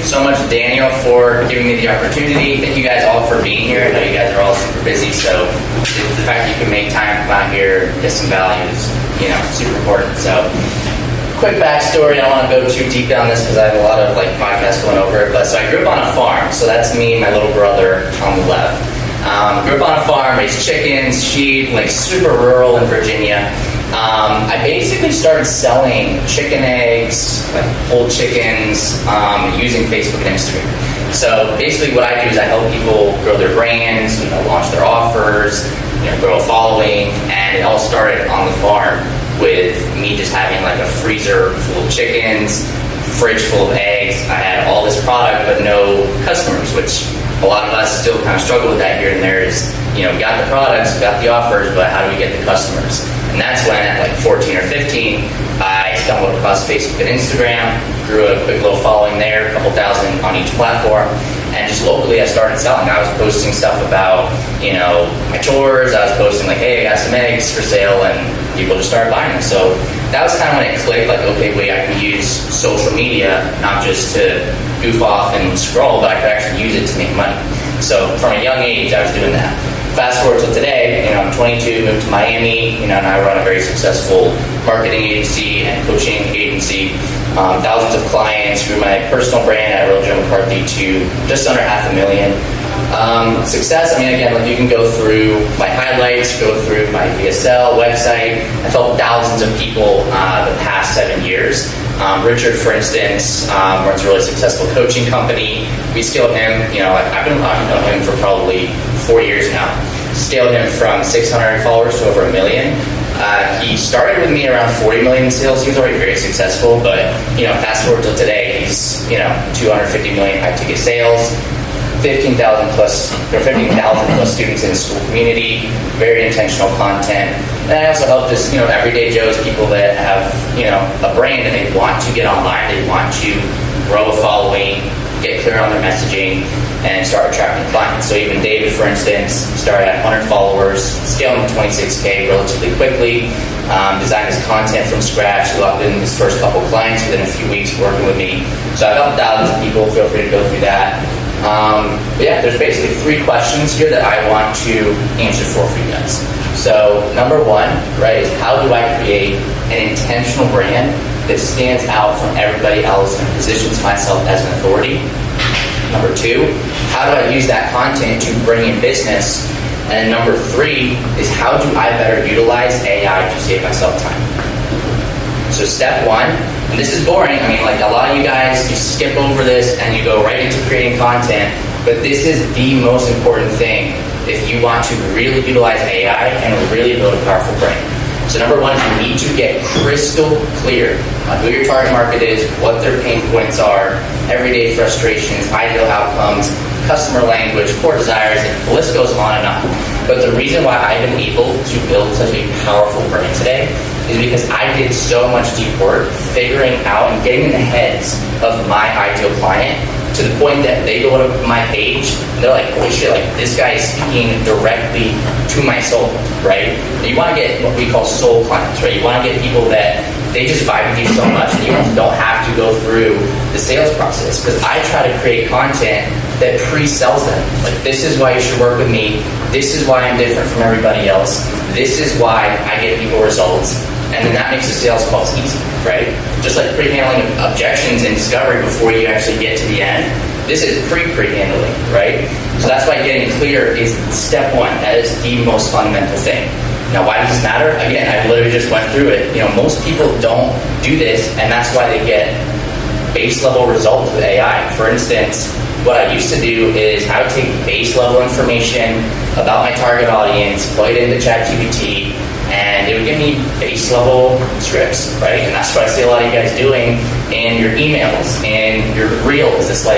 so much, Daniel, for giving me the opportunity. Thank you guys all for being here. I know you guys are all super busy, so the fact that you can make time to come out here, get some value is, super important. So, quick backstory. I don't want to go too deep down this because I have a lot of podcasts going over it. But so I grew up on a farm. So that's me and my little brother on the left. Grew up on a farm, raised chickens, sheep, super rural in Virginia. I basically started selling chicken eggs, whole chickens, using Facebook and Instagram. So basically what I do is I help people grow their brands, launch their offers, grow a following, and it all started on the farm with me just having a freezer full of chickens, fridge full of eggs. I had all this product but no customers, which a lot of us still kind of struggle with that here and there is, we got the products, we got the offers, but how do we get the customers? And that's when at 14 or 15, I stumbled across Facebook and Instagram, grew a quick little following there, a couple thousand on each platform, and just locally I started selling. I was posting stuff about, my chores, I was posting hey, I got some eggs for sale, and people just started buying them. So that was kind of when it clicked, okay, wait, I can use social media, not just to goof off and scroll, but I could actually use it to make money. So from a young age, I was doing that. Fast forward to today, I'm 22, moved to Miami, and I run a very successful marketing agency and coaching agency. Thousands of clients, grew my personal brand at Joe McCarthy to just under $500,000. Success, again, you can go through my highlights, go through my VSL website. I've helped thousands of people the past 7 years. Richard, for instance, runs a really successful coaching company. We scaled him, I've been knowing him for probably 4 years now. Scaled him from 600 followers to over 1 million. He started with me around 40 million in sales. He was already very successful, but fast forward till today, he's 250 million high ticket sales, 15,000 plus students in the school community, very intentional content. And I also help this, everyday Joes, people that have, a brand and they want to get online, they want to grow a following, get clear on their messaging, and start attracting clients. So even David, for instance, started at 100 followers, scaled to 26K relatively quickly, designed his content from scratch, locked in his first couple clients within a few weeks working with me. So I've helped thousands of people, feel free to go through that. But yeah, there's basically 3 questions here that I want to answer for you guys. So number 1, is how do I create an intentional brand that stands out from everybody else and positions myself as an authority? Number 2, how do I use that content to bring in business? And number 3 is how do I better utilize AI to save myself time? So step 1, and this is boring, a lot of you guys, you skip over this and you go right into creating content, but this is the most important thing if you want to really utilize AI and really build a powerful brand. So number 1 is you need to get crystal clear on who your target market is, what their pain points are, everyday frustrations, ideal outcomes, customer language, core desires, and the list goes on and on. But the reason why I've been able to build such a powerful brand today is because I did so much deep work figuring out and getting in the heads of my ideal client to the point that they go to my page and they're like, holy shit, this guy is speaking directly to my soul, right? You want to get what we call soul clients, right? You want to get people that they just vibe with you so much that you don't have to go through the sales process. Because I try to create content that pre-sells them. This is why you should work with me. This is why I'm different from everybody else. This is why I get people results. And then that makes the sales calls easy, right? Just like pre-handling objections and discovery before you actually get to the end. This is pre-handling, right? So that's why getting clear is step 1. That is the most fundamental thing. Now, why does this matter? Again, I literally just went through it. Most people don't do this, and that's why they get base level results with AI. For instance, what I used to do is I would take base level information about my target audience, plug it into ChatGPT, and it would give me base level scripts, right? And that's what I see a lot of you guys doing in your emails and your reels. It's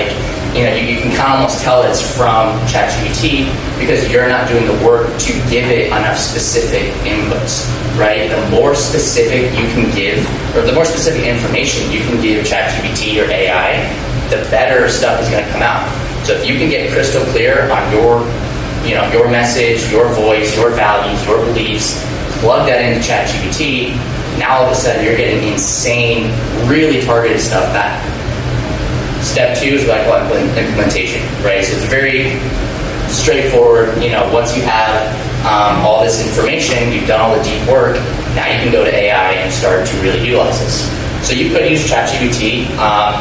you can kind of almost tell it's from ChatGPT because you're not doing the work to give it enough specific inputs, right? The more specific you can give, or the more specific information you can give ChatGPT or AI, the better stuff is going to come out. So if you can get crystal clear on your message, your voice, your values, your beliefs, plug that into ChatGPT, now all of a sudden you're getting insane, really targeted stuff back. Step 2 is what I call implementation, right? So it's very straightforward. Once you have all this information, you've done all the deep work, now you can go to AI and start to really utilize this. So you could use ChatGPT.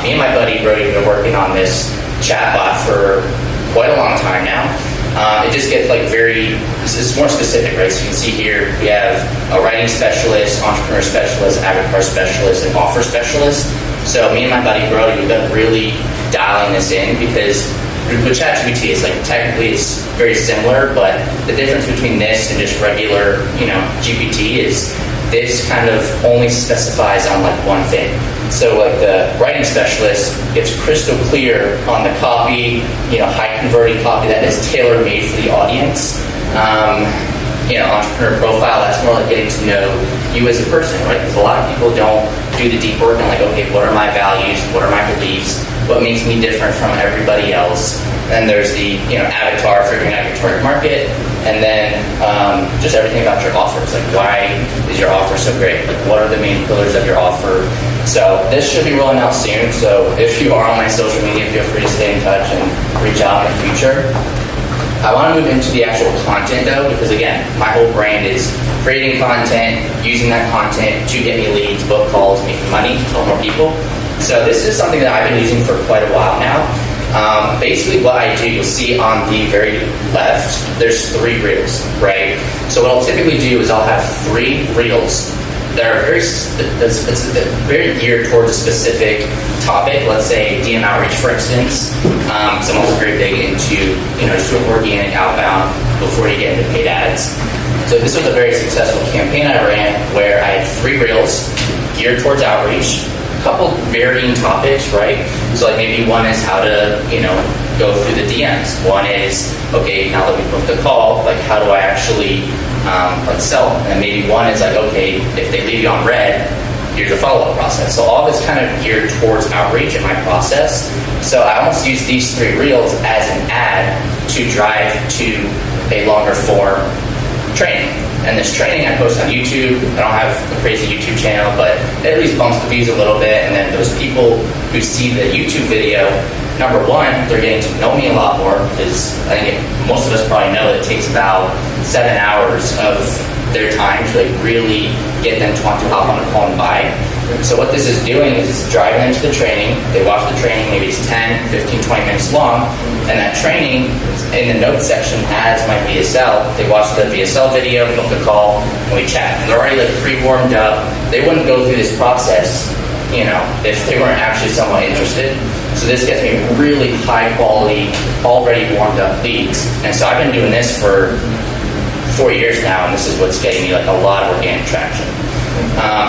Me and my buddy Brody have been working on this chatbot for quite a long time now. It just gets it's more specific, right? So you can see here we have a writing specialist, entrepreneur specialist, avatar specialist, and offer specialist. So me and my buddy Brody, we've been really dialing this in because with ChatGPT, it's technically it's very similar, but the difference between this and just regular, GPT is this kind of only specifies on one thing. So the writing specialist gets crystal clear on the copy, high converting copy that is tailor made for the audience. Entrepreneur profile, that's more like getting to know you as a person, right? Because a lot of people don't do the deep work and okay, what are my values? What are my beliefs? What makes me different from everybody else? Then there's the avatar, figuring out your target market, and then just everything about your offers. Why is your offer so great? What are the main pillars of your offer? So this should be rolling out soon. So if you are on my social media, feel free to stay in touch and reach out in the future. I want to move into the actual content though, because again, my whole brand is creating content, using that content to get me leads, book calls, making money, help more people. So this is something that I've been using for quite a while now. Basically what I do, you'll see on the very left, there's 3 reels, right? So what I'll typically do is I'll have 3 reels that are very geared towards a specific topic. Let's say DM outreach, for instance. So I'm also very big into, just doing organic outbound before you get into paid ads. So this was a very successful campaign I ran where I had 3 reels geared towards outreach, couple varying topics, right? So maybe one is how to, go through the DMs. One is, okay, now that we booked the call, how do I actually sell them? And maybe one is okay, if they leave you on red, here's a follow-up process. So all this kind of geared towards outreach in my process. So I almost use these 3 reels as an ad to drive to a longer form training. And this training I post on YouTube. I don't have a crazy YouTube channel, but it at least bumps the views a little bit. And then those people who see the YouTube video, number one, they're getting to know me a lot more because I think most of us probably know it takes about 7 hours of their time to really get them to want to hop on a call and buy. So what this is doing is it's driving them to the training. They watch the training, maybe it's 10, 15, 20 minutes long, and that training in the notes section has my VSL. They watch the VSL video, book a call, and we chat. And they're already pre-warmed up. They wouldn't go through this process, if they weren't actually somewhat interested. So this gets me really high quality, already warmed up leads. And so I've been doing this for 4 years now, and this is what's getting me a lot of organic traction.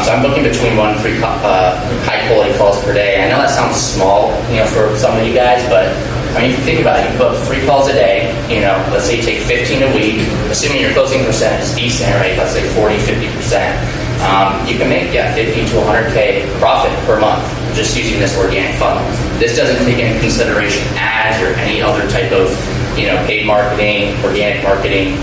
So I'm booking between 1 and 3 high quality calls per day. I know that sounds small, for some of you guys, but if you think about it, you book 3 calls a day, let's say you take 15 a week, assuming your closing percentage is decent, right? Let's say 40, 50%. You can make 50 to 100K profit per month just using this organic funnel. This doesn't take into consideration ads or any other type of, paid marketing, organic marketing.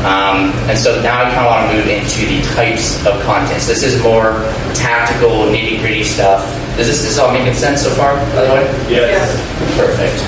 And so now I kind of want to move into the types of content. So this is more tactical, nitty-gritty stuff. Is this all making sense so far, by the way? Yes. Perfect.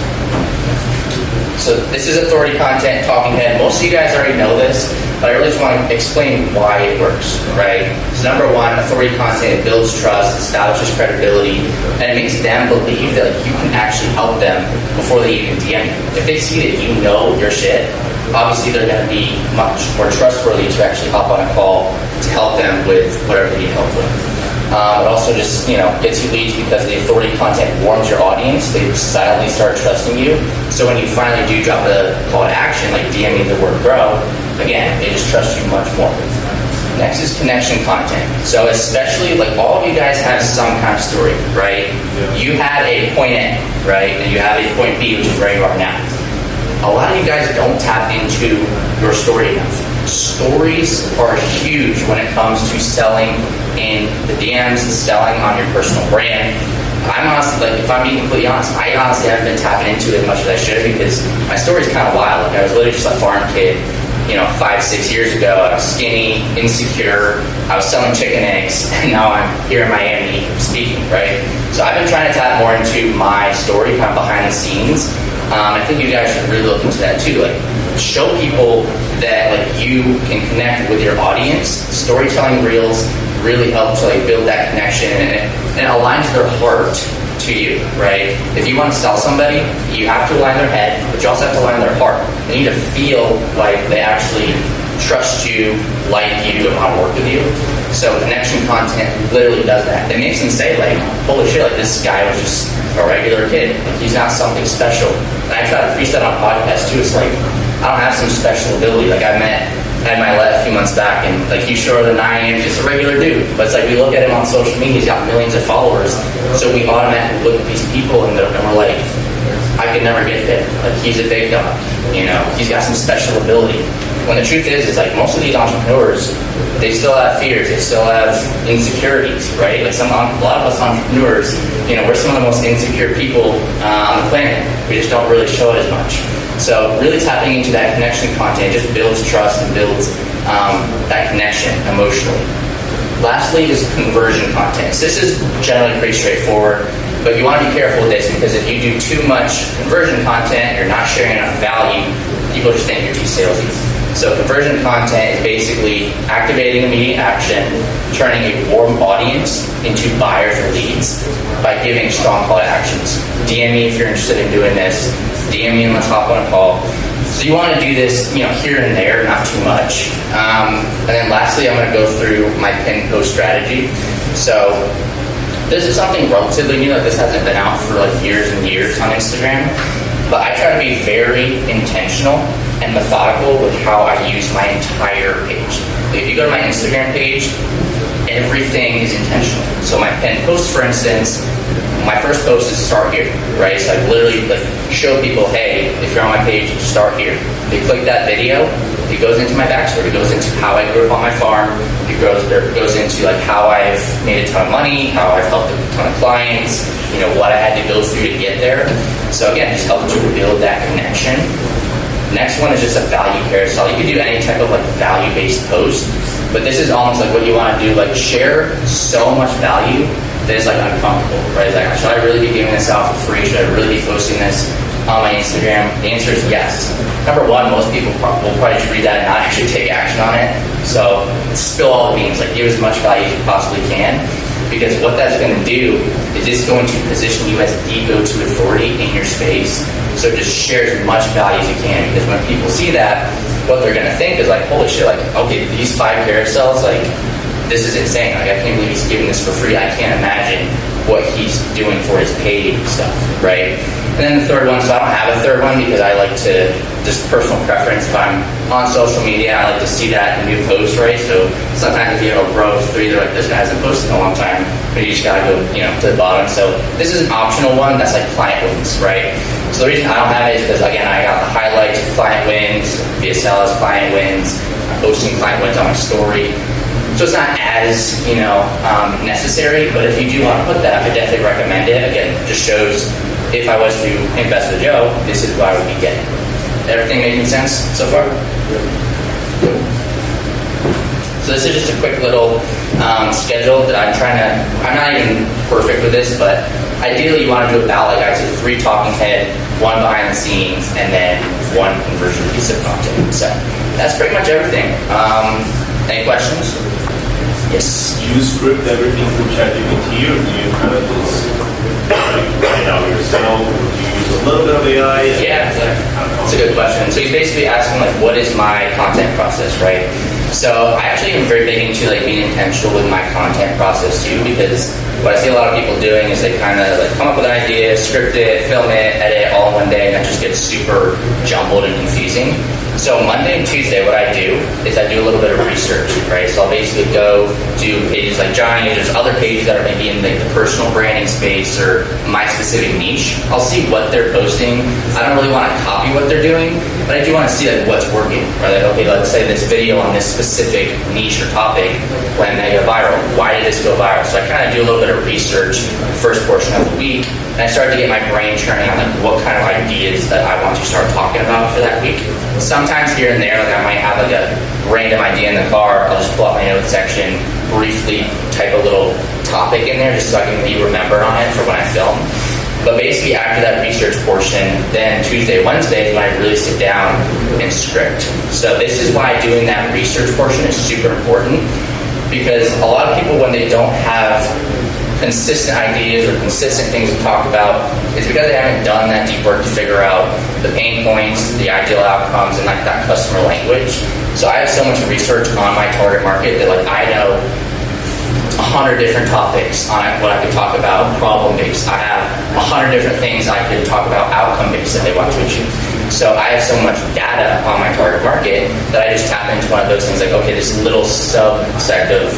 So this is authority content, talking head. Most of you guys already know this, but I really just want to explain why it works, right? So number one, authority content, it builds trust, establishes credibility, and it makes them believe that you can actually help them before they even DM you. If they see that you know your shit, obviously they're going to be much more trustworthy to actually hop on a call to help them with whatever they need help with. It also just gets you leads because the authority content warms your audience. They silently start trusting you. So when you finally do drop a call to action, like DMing the word grow, again, they just trust you much more. Next is connection content. So especially all of you guys have some kind of story, right? You had a point A, right? And you have a point B, which is where you are now. A lot of you guys don't tap into your story enough. Stories are huge when it comes to selling in the DMs and selling on your personal brand. I'm honestly, if I'm being completely honest, I honestly haven't been tapping into it as much as I should because my story is kind of wild. I was literally just a farm kid, 5-6 years ago, I was skinny, insecure, I was selling chicken eggs, and now I'm here in Miami speaking, right? So I've been trying to tap more into my story, kind of behind the scenes. I think you guys should really look into that too. Like, show people that you can connect with your audience. Storytelling reels really help to build that connection, and it aligns their heart to you, right? If you want to sell somebody, you have to align their head, but you also have to align their heart. They need to feel like they actually trust you, like you, and want to work with you. So connection content literally does that. It makes them say holy shit, this guy was just a regular kid. He's not something special. And I try to preach that on podcasts too. It's I don't have some special ability. I had my let a few months back, and he's shorter than I am, just a regular dude. But it's we look at him on social media, he's got millions of followers, so we automatically look at these people and we're like, I could never get there. He's a big dog, he's got some special ability. When the truth is most of these entrepreneurs, they still have fears, they still have insecurities, right? A lot of us entrepreneurs, we're some of the most insecure people on the planet. We just don't really show it as much. So really tapping into that connection content just builds trust and builds that connection emotionally. Lastly is conversion content. So this is generally pretty straightforward, but you want to be careful with this, because if you do too much conversion content, you're not sharing enough value, people just think you're too salesy. So conversion content is basically activating immediate action, turning a warm audience into buyers or leads by giving strong call to actions. DM me if you're interested in doing this. DM me and let's hop on a call. So you want to do this, here and there, not too much. And then lastly, I'm going to go through my pin post strategy. So this is something relatively new. This hasn't been out for years and years on Instagram. But I try to be very intentional and methodical with how I use my entire page. If you go to my Instagram page, everything is intentional. So my pin post, for instance, my first post is start here, right? So I literally show people, hey, if you're on my page, start here. They click that video, it goes into my backstory. It goes into how I grew up on my farm. It goes into how I've made a ton of money, how I've helped a ton of clients, what I had to go through to get there. So again, just helping to build that connection. Next one is just a value carousel. You can do any type of value-based post, but this is almost what you want to do, share so much value that it's uncomfortable, right? It's should I really be giving this out for free? Should I really be posting this on my Instagram? The answer is yes. Number one, most people will probably just read that and not actually take action on it. So spill all the beans, give as much value as you possibly can, because what that's going to do is it's going to position you as the go-to authority in your space. So just share as much value as you can, because when people see that, what they're going to think is holy shit, okay, these 5 carousels, this is insane. I can't believe he's giving this for free. I can't imagine what he's doing for his paid stuff, right? And then the third one, so I don't have a third one because I like to, just personal preference, if I'm on social media, I like to see that in new posts, right? So sometimes if you have a growth, they're either this guy hasn't posted in a long time, but you just gotta go, to the bottom. So this is an optional one that's client wins, right? So the reason I don't have it is because, again, I got the highlights, client wins, VSLs, client wins, I'm posting client wins on my story. So it's not as, necessary, but if you do want to put that, I definitely recommend it. Again, it just shows if I was to invest with Joe, this is what I would be getting. Everything making sense so far? So this is just a quick little schedule that I'm not even perfect with this, but ideally you want to do about, I said, 3 talking head, 1 behind the scenes, and then 1 conversion piece of content. So that's pretty much everything. Any questions? Yes. Do you script everything from ChatGPT, or do you kind of just write out yourself? Or do you use a little bit of AI? Yeah, that's a good question. So he's basically asking what is my content process, right? So I actually am very big into being intentional with my content process too, because what I see a lot of people doing is they kind of come up with an idea, script it, film it, edit it all in one day, and that just gets super jumbled and confusing. So Monday and Tuesday, what I do is I do a little bit of research, right? So I'll basically go to pages like Johnny, there's other pages that are maybe in the personal branding space or my specific niche. I'll see what they're posting. I don't really want to copy what they're doing, but I do want to see what's working, right? Okay, let's say this video on this specific niche or topic went mega viral. Why why did this go viral? So I kind of do a little bit of research the first portion of the week, and I started to get my brain turning on like what kind of ideas that I want to start talking about for that week. Sometimes here and there, like I might have like a random idea in the car. I'll just pull out my notes section, briefly type a little topic in there just so I can be remembered on it for when I film. But basically after that research portion, then Tuesday, Wednesday is when I really sit down and script. So this is why doing that research portion is super important, because a lot of people, when they don't have consistent ideas or consistent things to talk about, is because they haven't done that deep work to figure out the pain points, the ideal outcomes, and like that customer language. So I have so much research on my target market that like I know 100 different topics on what I could talk about problem-based. I have 100 different things I could talk about outcome-based that they want to achieve. So I have so much data on my target market that I just tap into one of those things like, okay, this little subset of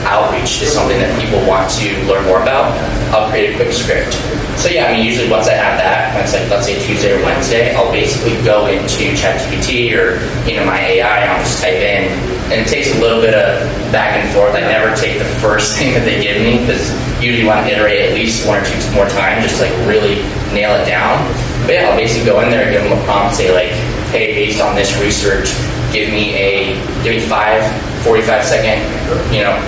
outreach is something that people want to learn more about. I'll create a quick script. So yeah, I mean, usually once I have that, when it's like, let's say Tuesday or Wednesday, I'll basically go into ChatGPT or, my AI, and I'll just type in, and it takes a little bit of back and forth. I never take the first thing that they give me, because usually want to iterate at least one or two more times, just to like really nail it down. But yeah, I'll basically go in there and give them a prompt, say like, hey, based on this research, give me 5 45-second,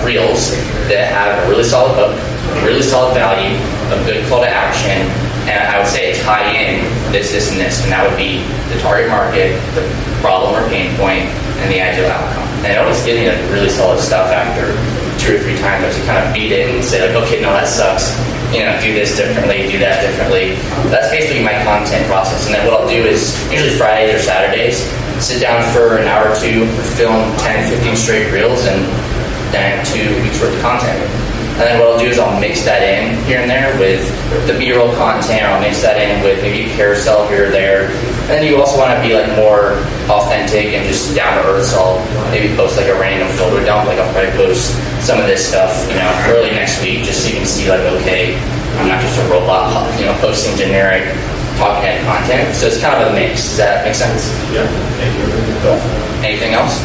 reels that have a really solid hook, really solid value, a good call to action, and I would say tie in this, and this, and that would be the target market, the problem or pain point, and the ideal outcome. And it always gives me like really solid stuff after 2 or 3 times. I just kind of beat it and say like, okay, no, that sucks. Do this differently, do that differently. That's basically my content process. And then what I'll do is usually Fridays or Saturdays, sit down for an hour or two, film 10, 15 straight reels, and then 2 weeks worth of content. And then what I'll do is I'll mix that in here and there with the B-roll content, or I'll mix that in with maybe a carousel here or there. And then you also want to be like more authentic and just down to earth. So I'll maybe post like a random photo dump. Like I'll probably post some of this stuff, early next week, just so you can see like, okay, I'm not just a robot, posting generic talking head content. So it's kind of a mix. Does that make sense? Yeah. Thank you. Cool. Anything else?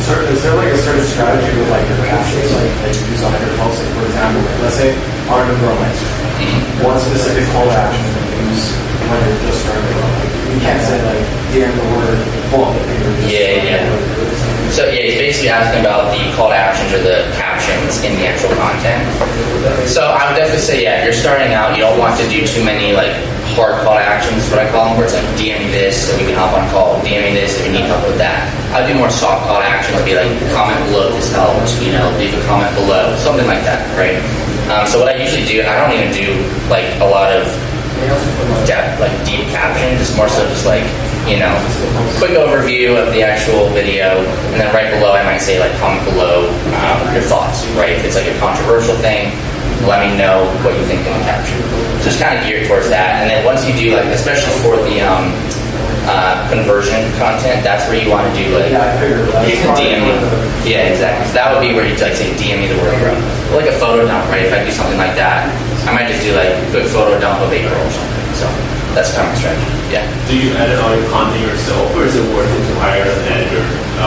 Is there like a certain strategy with like your captions, like that you use on your posts? Like for example, let's say on a girl like one specific call to action that you use when you're just starting. You can't say like DM the word book. Yeah. So yeah, he's basically asking about the call to actions or the captions in the actual content. So I would definitely say, yeah, if you're starting out, you don't want to do too many like hard call to actions, is what I call them, where it's like DM me this so we can hop on a call, DM me this if you need help with that. I'll do more soft call to actions, be like comment below if this helps, leave a comment below, something like that, right? So what I usually do, I don't even do like a lot of depth, like deep captions. It's more so just like, quick overview of the actual video, and then right below I might say like comment below your thoughts, right? If it's like a controversial thing, let me know what you think in the caption. Just kind of geared towards that. And then once you do like, especially for the conversion content, that's where you want to do like, you can DM me. Yeah, exactly. So that would be where you like say DM me the word bro. Like a photo dump, right? If I do something like that, I might just do like a quick photo dump of April or something. So that's kind of my strategy. Yeah. Do you edit all your content yourself, or is it worth it to hire an editor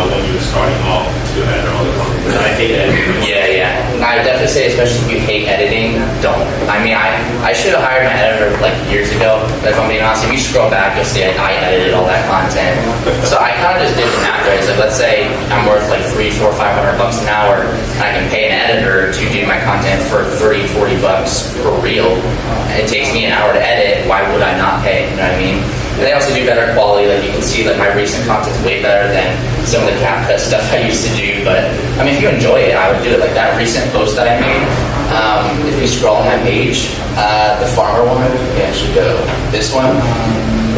when you're starting off to edit all the content? Because I hate editing. Yeah. I definitely say, especially if you hate editing, don't. I mean, I should have hired my editor like years ago, but if I'm being honest, if you scroll back, you'll see I edited all that content. So I kind of just did it in that way. It's like, let's say I'm worth like $300, $400, $500 an hour, and I can pay an editor to do my content for $30, $40 per reel. It takes me an hour to edit. Why would I not pay? You know what I mean? And they also do better quality. Like you can see, like my recent content's way better than some of the CapCut stuff I used to do. But I mean, if you enjoy it, I would do it. Like that recent post that I made. If you scroll on my page, the farmer one, you actually go this one.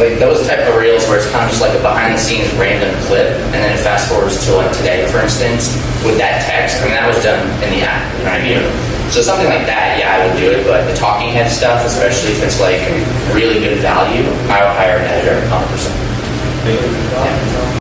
Like those type of reels where it's kind of just like a behind-the-scenes random clip, and then it fast forwards to like today, for instance, with that text. I mean, that was done in the app. You know what I mean? So something like that, yeah, I would do it. But the talking head stuff, especially if it's like really good value, I would hire an editor 100%. Thank you. Yeah.